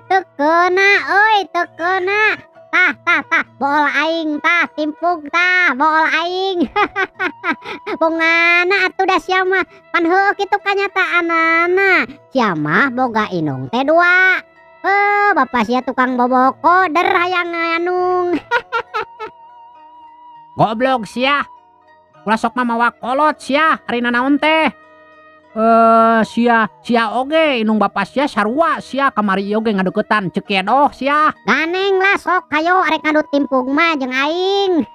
Tekena euy tekena. Tah bol aing tah timpug tah bol aing. Bongana atuh da sia mah pan heueuh kitu kanyataanana. Sia mah boga inung teh 2. Bapak sia tukang bobo koder hayang nganung. Goblok sia. Ulah sok mah mawa kolot sia, harina naon teh? Sia oge inung bapak sia sarua sia kamari oge ngadeukeutan ceuk edoh sia. Ganeng lah sok hayo arek ngadu timpug mah jeung aing.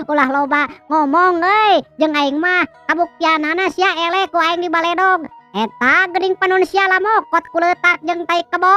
Ulah loba ngomong euy jeung aing mah kabuktianana sia eleh ku aing di baledog. Eta geuning panun sia lamokot ku leutak jeung tai kebo.